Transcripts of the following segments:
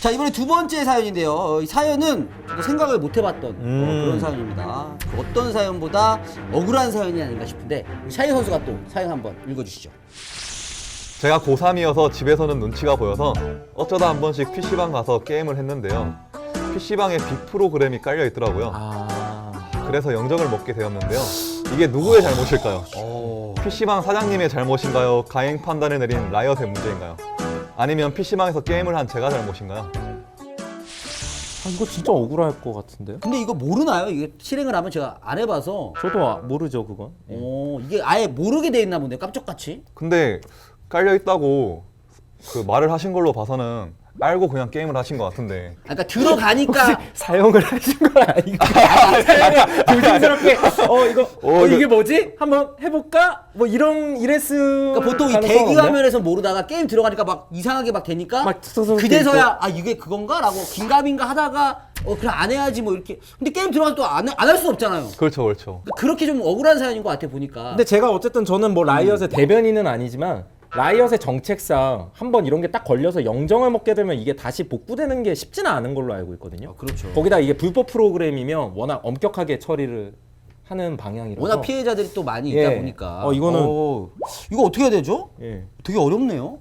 자, 이번에 두 번째 사연인데요. 이 사연은 뭐 생각을 못 해봤던 그런 사연입니다. 그 어떤 사연보다 억울한 사연이 아닌가 싶은데 샤이 선수가 또 사연 한번 읽어주시죠. 제가 고3이어서 집에서는 눈치가 보여서 어쩌다 한 번씩 PC방 가서 게임을 했는데요. PC방에 빅 프로그램이 깔려 있더라고요. 그래서 영정을 먹게 되었는데요. 이게 누구의 잘못일까요? PC방 사장님의 잘못인가요? 가행 판단을 내린 라이엇의 문제인가요? 아니면 PC방에서 게임을 한 제가 잘못인가요? 이거 진짜 억울할 것 같은데요? 근데 이거 모르나요? 이게 실행을 하면 제가 안 해봐서. 저도 모르죠 그건. 이게 아예 모르게 돼 있나 본데요, 깜짝같이. 근데 깔려 있다고 그 말을 하신 걸로 봐서는 알고 그냥 게임을 하신 것 같은데. 그러니까 들어가니까 사용을 하신 건 아니고 사용을 조심스럽게 이게 뭐지? 한번 해볼까? 뭐 이랬을 그러니까 보통 이 가능성은 대기 없나요? 화면에서 모르다가 게임 들어가니까 막 이상하게 막 되니까 막 툭툭툭 그제서야 아 이게 그건가? 라고 긴가민가 하다가 그럼 안 해야지 뭐 이렇게. 근데 게임 들어가서 또 안 할 수는 없잖아요. 그렇죠, 그렇죠. 그렇게 좀 억울한 사연인 것 같아 보니까. 근데 제가 어쨌든 저는 뭐 라이엇의 대변인은 아니지만 라이엇의 정책상 한번 이런 게 딱 걸려서 영정을 먹게 되면 이게 다시 복구되는 게 쉽지는 않은 걸로 알고 있거든요. 그렇죠. 거기다 이게 불법 프로그램이면 워낙 엄격하게 처리를 하는 방향이라서 워낙 피해자들이 또 많이 있다 보니까. 이거는 이거 어떻게 해야 되죠? 되게 어렵네요.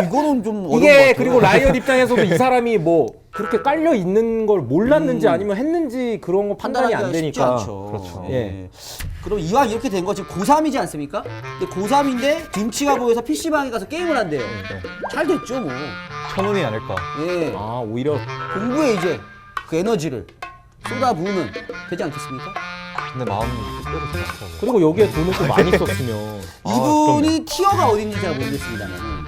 이거는 좀 어려운 것 이게 같아요. 그리고 라이엇 입장에서도 이 사람이 뭐 그렇게 깔려 있는 걸 몰랐는지 아니면 했는지 그런 거 판단이 안 판단하기가 쉽지 되니까. 않죠. 그렇죠. 예. 그럼 이왕 이렇게 된 거 지금 고3이지 않습니까? 근데 고3인데 눈치가 보여서 PC방에 가서 게임을 한대요. 잘 됐죠 뭐. 천운이 아닐까. 예. 오히려 공부에 이제 그 에너지를 쏟아부으면 되지 않겠습니까? 근데 마음이 뜻대로 되지 않더라고요. 그리고 여기에 돈을 또 많이 썼으면 이분이 티어가 어딘지 잘 모르겠습니다만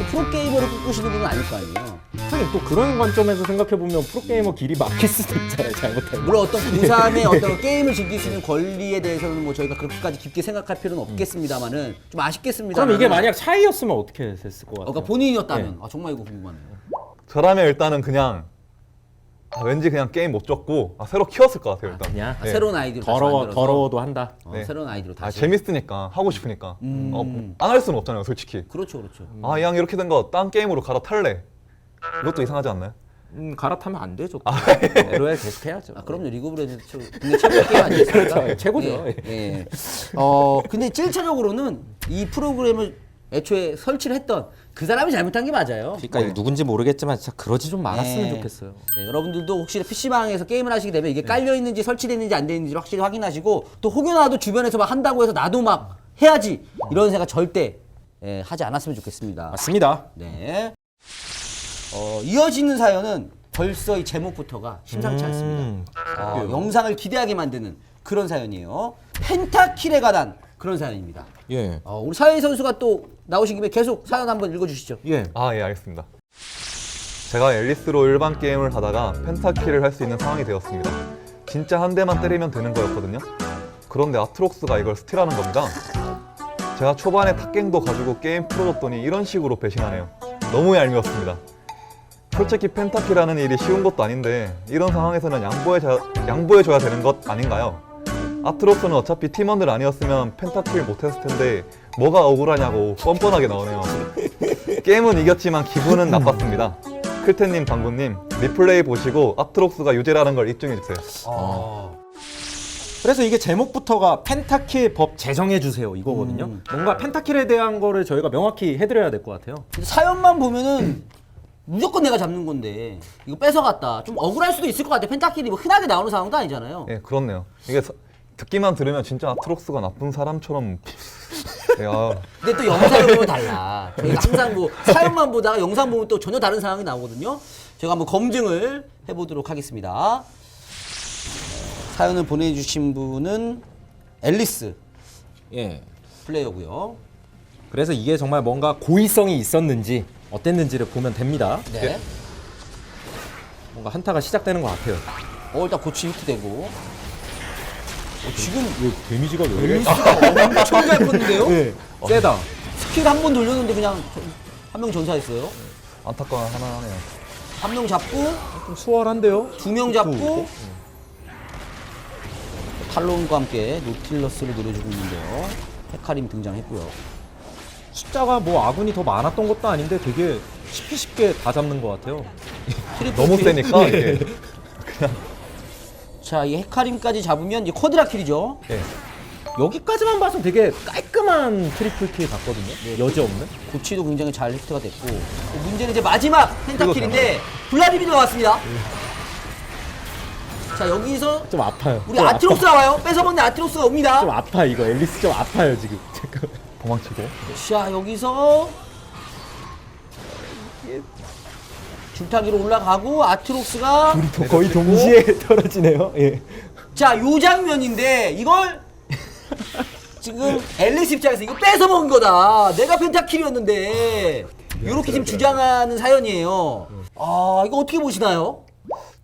프로게이머를 꿈꾸시는 분은 아닐 거 아니에요. 하긴 또 그런 관점에서 생각해보면 프로게이머 길이 막힐 수도 있잖아요, 잘못하면. 물론 어떤 고3의 어떤 게임을 즐길 수 있는 권리에 대해서는 뭐 저희가 그렇게까지 깊게 생각할 필요는 없겠습니다만은 좀 아쉽겠습니다. 그럼 이게 만약 차이였으면 어떻게 됐을 것 같아요? 그러니까 본인이었다면 정말 이거 궁금하네요. 저라면 일단은 그냥 왠지 그냥 게임 못 줬고 새로 키웠을 것 같아요 일단. 그냥 네. 새로운 아이디로 다시 만들어서 더러워도 한다. 네. 새로운 아이디로 다시. 재밌으니까 하고 싶으니까 안 할 수는 없잖아요 솔직히. 그렇죠, 그렇죠. 이 양 이렇게 된 거 딴 게임으로 갈아탈래. 이것도 이상하지 않나요? 갈아타면 안 되죠. LOL 계속 해야죠. 그럼요. 리그 오브 레전드 국내 최고 게임 아니겠습니까? 그렇죠. 최고죠. 예, 예. 근데 1차적으로는 이 프로그램을 애초에 설치를 했던 그 사람이 잘못한 게 맞아요. 그러니까 이게 누군지 모르겠지만 진짜 그러지 좀 말았으면 네. 좋겠어요. 네, 여러분들도 혹시 PC방에서 게임을 하시게 되면 이게 깔려 있는지 설치되어 있는지 안 되어 있는지 확실히 확인하시고 또 혹여나도 주변에서 막 한다고 해서 나도 막 해야지 이런 생각 절대 하지 않았으면 좋겠습니다. 맞습니다. 네. 이어지는 사연은 벌써 이 제목부터가 심상치 않습니다. 영상을 기대하게 만드는 그런 사연이에요. 펜타킬에 관한 그런 사연입니다. 예. 우리 사회 선수가 또 나오신 김에 계속 사연 한번 읽어주시죠. 예. 예, 알겠습니다. 제가 앨리스로 일반 게임을 하다가 펜타킬을 할 수 있는 상황이 되었습니다. 진짜 한 대만 때리면 되는 거였거든요. 그런데 아트록스가 이걸 스틸하는 겁니다. 제가 초반에 탑갱도 가지고 게임 풀어줬더니 이런 식으로 배신하네요. 너무 얄미웠습니다. 솔직히 펜타킬하는 일이 쉬운 것도 아닌데 이런 상황에서는 양보해줘야 되는 것 아닌가요? 아트록스는 어차피 팀원들 아니었으면 펜타킬 못했을 텐데 뭐가 억울하냐고 뻔뻔하게 나오네요. 게임은 이겼지만 기분은 나빴습니다. 클텐님, 방구님 리플레이 보시고 아트록스가 유죄라는 걸 입증해주세요. 그래서 이게 제목부터가 펜타킬 법 제정해주세요 이거거든요. 뭔가 펜타킬에 대한 거를 저희가 명확히 해드려야 될 것 같아요. 근데 사연만 보면은 무조건 내가 잡는 건데 이거 뺏어갔다. 좀 억울할 수도 있을 것 같아. 펜타킬이 뭐 흔하게 나오는 상황도 아니잖아요. 예, 그렇네요. 이게 듣기만 들으면 진짜 아트록스가 나쁜 사람처럼. 근데 또 영상을 보면 달라. 저희가 항상 뭐 사연만 보다가 영상 보면 또 전혀 다른 상황이 나오거든요. 제가 한번 검증을 해보도록 하겠습니다. 사연을 보내주신 분은 앨리스 예. 플레이어고요. 그래서 이게 정말 뭔가 고의성이 있었는지 어땠는지를 보면 됩니다. 네. 뭔가 한타가 시작되는 것 같아요. 일단 고치 히트되고. 지금 왜 데미지가 왜 이래? 엄청 잘 컸는데요? 네. 세다. 스킬 한 번 돌렸는데 그냥 한 명 전사했어요. 안타까운 하나하네요. 한 명 잡고 좀 수월한데요? 두 명 잡고 탈론과 함께 노틸러스를 노려주고 있는데요. 헤카림 등장했고요. 숫자가 뭐 아군이 더 많았던 것도 아닌데 되게 쉽게 다 잡는 것 같아요. 너무 세니까 이게 자, 이 헤카림까지 잡으면 이제 쿼드라킬이죠. 예. 여기까지만 봐서 되게 깔끔한 트리플 킬 같거든요. 여지 없는. 고치도 굉장히 잘 히트가 됐고, 문제는 이제 마지막 펜타킬인데 블라디미르가 왔습니다. 자, 여기서 좀 아파요. 우리 좀 아트록스가 와요. 뺏어먹는 아트록스가 옵니다. 좀 아파 이거. 앨리스 좀 아파요 지금. 잠깐. 도망치고. 자, 여기서 줄타기로 올라가고 아트록스가 거의 동시에 떨어지네요. 예. 자, 요 장면인데 이걸 지금 앨리스 입장에서 이거 뺏어먹은 거다. 내가 펜타킬이었는데 이렇게 지금 주장하는 사연이에요. 아, 이거 어떻게 보시나요?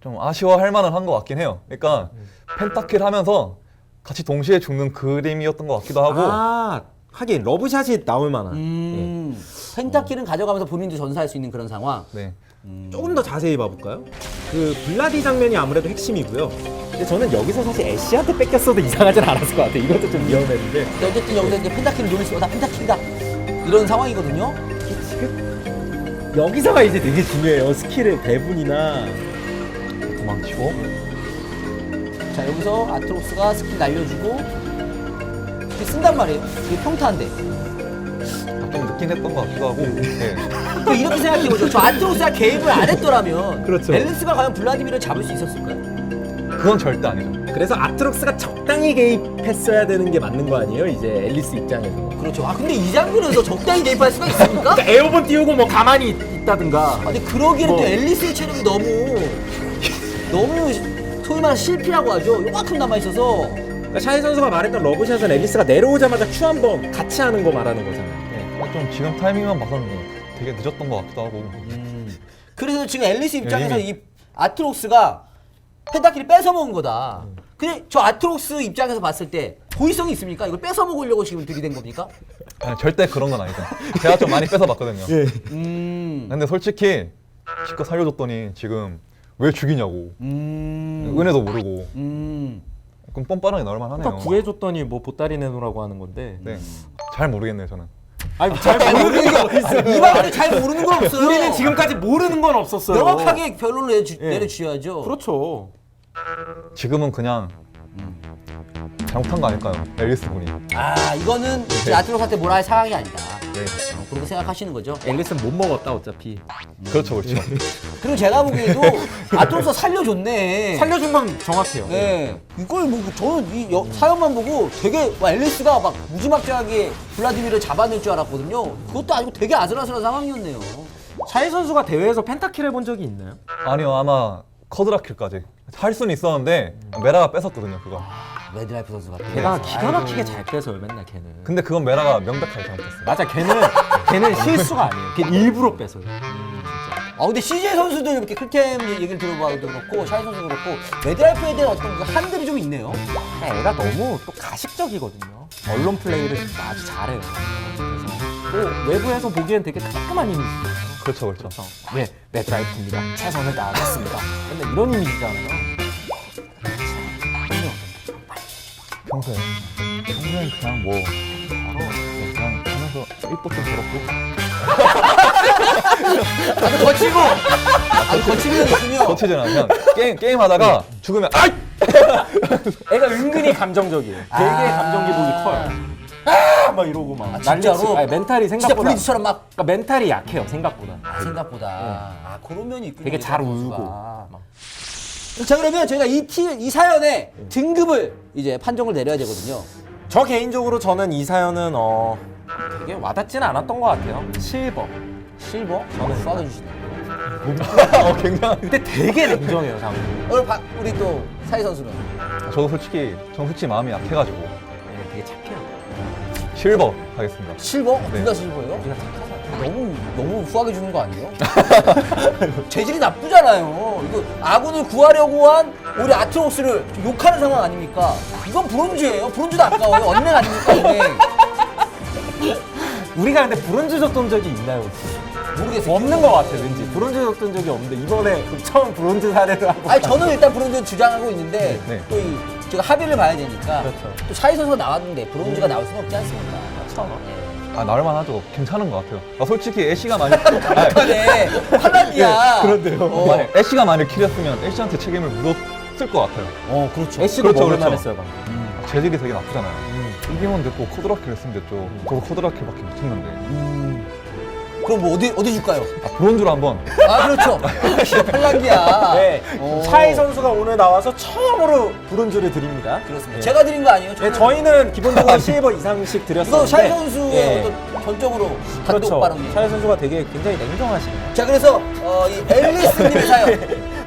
좀 아쉬워할 만은 한 것 같긴 해요. 그러니까 펜타킬 하면서 같이 동시에 죽는 그림이었던 것 같기도 하고. 아 하긴 러브샷이 나올 만한. 펜타킬은 가져가면서 본인도 전사할 수 있는 그런 상황. 네. 조금 더 자세히 봐볼까요? 그 블라디 장면이 아무래도 핵심이고요. 근데 저는 여기서 사실 애쉬한테 뺏겼어도 이상하진 않았을 것 같아요. 이것도 좀 위험했는데. 근데 어쨌든 여기서 이제 펜타킬을 노릴 수 있다. 펜타킬이다. 이런 상황이거든요. 지금 여기서가 이제 되게 중요해요. 스킬의 배분이나. 도망치고. 자, 여기서 아트록스가 스킬 날려주고 이렇게 쓴단 말이에요. 이게 평타인데. 좀 늦긴 했던 것 같기도 하고. 예. 또 이렇게 생각해보죠. 저 아트록스가 개입을 안 했더라면 그렇죠. 앨리스가 과연 블라디미르를 잡을 수 있었을까요? 그건 절대 아니죠. 그래서 아트록스가 적당히 개입했어야 되는 게 맞는 거 아니에요? 이제 앨리스 입장에서. 그렇죠. 아, 근데 이 장면에서 적당히 개입할 수가 있습니까? 그러니까 에어본 띄우고 뭐 가만히 있다든가. 아, 근데 그러기에는 뭐. 또 앨리스의 체력이 너무 소위 말해서 실피라고 하죠. 요만큼 남아있어서. 그러니까 샤이 선수가 말했던 러브샷은 앨리스가 내려오자마자 큐 한 번 같이 하는 거 말하는 거잖아요. 네. 좀 지금 타이밍만 봐서는 되게 늦었던 것 같기도 하고. 그래서 지금 앨리스 입장에서 이미- 이 아트록스가 펜타킬을 뺏어먹은 거다. 근데 저 아트록스 입장에서 봤을 때 고의성이 있습니까? 이걸 뺏어먹으려고 지금 들이댄 겁니까? 아니, 절대 그런 건 아니죠. 제가 좀 많이 뺏어봤거든요. 근데 솔직히 실컷 살려줬더니 지금 왜 죽이냐고. 은혜도 모르고. 그럼 뻔뻔하게 나올 만하네요. 그러니까 구해줬더니 뭐 보따리 내놓으라고 하는 건데. 네. 잘 모르겠네요, 저는. 아니 잘 모르는 게 어딨어요. 이 방에 잘 모르는 건 없어요. 우리는 지금까지 모르는 건 없었어요. 명확하게 결론을 예. 내려주셔야죠. 그렇죠. 지금은 그냥 잘못한 거 아닐까요? 앨리스 분이. 아, 이거는 이제 아트록스한테 뭐라 할 상황이 아니다. 네. 그렇게 생각하시는 거죠. 앨리스는 못 먹었다 어차피. 그렇죠, 그렇죠. 그리고 제가 보기에도 아트록스가 살려줬네. 살려준 건 정확해요. 네. 이걸 뭐 저는 이 사연만 보고 되게 막 앨리스가 막 무지막지하게 블라디미르를 잡아낼 줄 알았거든요. 그것도 아니고 되게 아슬아슬한 상황이었네요. 샤이 선수가 대회에서 펜타킬 해본 적이 있나요? 아니요, 아마 커드라킬까지 할 수는 있었는데 메라가 뺏었거든요, 그거. 레드라이프 선수 같은. 걔가 기가 막히게 잘 뺏어요 맨날 걔는. 근데 그건 메라가 명백하게 잘못했어요. 맞아 걔는 실수가 아니에요. 걔 일부러 뺏어요. 진짜. 아, 근데 CJ 선수들 이렇게 클템 얘기를 들어봐도 그렇고 샤이 선수도 그렇고 레드라이프에 대한 어떤 그 한들이 좀 있네요. 애가 너무 또 가식적이거든요. 언론 플레이를 진짜 아주 잘해요. 그래서 또 외부에서 보기엔 되게 깔끔한 이미지잖아요. 그렇죠, 그렇죠. 네, 레드라이프입니다. 최선을 다하겠습니다. 맨날 이런 이미지잖아요. 평소에 그냥 뭐 그냥 하면서 일도 좀 그렇고 아주 거치고 아주 거치면 있으면 거치진 않아. 그냥 게임 하다가 죽으면 아이! 애가 은근히 감정적이에요. 되게 감정 기복이 커요. 아! 막 이러고 막 아, 진짜로? 난리치고. 아니, 멘탈이 진짜 생각보다 블리즈처럼 막 그러니까 멘탈이 약해요 생각보다. 생각보다 아, 그런 면이 있군요. 되게 잘 레드라이프 울고. 선수가. 막. 자, 그러면 저희가 이 사연의 등급을 이제 판정을 내려야 되거든요. 저 개인적으로 저는 이 사연은 되게 와닿지는 않았던 것 같아요. 실버. 실버? 저는 쏴주시네요. 굉장히. 근데 되게 냉정해요 상대. 오늘 우리 또 사이 선수는 저는 솔직히 마음이 약해가지고 네, 되게 착해요. 실버 하겠습니다. 실버? 네. 둘 다 실버예요? 우리가 착하잖아. 너무 후하게 주는 거 아니에요? 재질이 나쁘잖아요. 이거 아군을 구하려고 한 우리 아트록스를 욕하는 상황 아닙니까? 이건 브론즈예요. 브론즈도 아까워요. 언랭 아닙니까? 언랭. 우리가 근데 브론즈 줬던 적이 있나요 혹시? 모르겠어요. 없는 것 같아요 왠지. 브론즈 줬던 적이 없는데 이번에 처음 브론즈 사례를 하고. 아니, 저는 일단 브론즈 주장하고 있는데 네. 또 제가 합의를 봐야 되니까 그렇죠. 또 샤이 선수가 나왔는데 브론즈가 나올 수는 없지 않습니까? 그렇죠. 예. 나올만 하죠. 괜찮은 것 같아요. 솔직히 애쉬가 많이 약간의 팔란디아. 그런데요. 만약 애쉬가 많이 킬했으면 애쉬한테 책임을 물었을 것 같아요. 그렇죠. 애쉬도 그렇죠, 먹을만 그렇죠. 했어요 방금. 재질이 되게 나쁘잖아요. 이기면 됐고 코드라키를 했으면 됐죠. 저도 코드라키밖에 못했는데. 그럼 뭐 어디 줄까요? 브론즈로 한번. 그렇죠. 팔란디아. 네, 오. 샤이 선수가 오늘 나와서 처음으로 브론즈를 드립니다. 그렇습니다. 네. 제가 드린 거 아니에요? 네, 저희는 기본적으로 실버 이상씩 드렸었는데 이거 샤이 선수의 예. 어떤 전적으로 단독 그렇죠. 발언이에요. 샤이 선수가 되게 굉장히 냉정하시네요. 자, 그래서 이 앨리스님의 사연,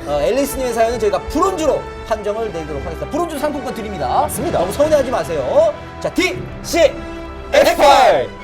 앨리스님의 사연은 저희가 브론즈로 판정을 내도록 하겠습니다. 브론즈 상품권 드립니다. 맞습니다. 너무 서운해하지 마세요. 자, D, C, X8!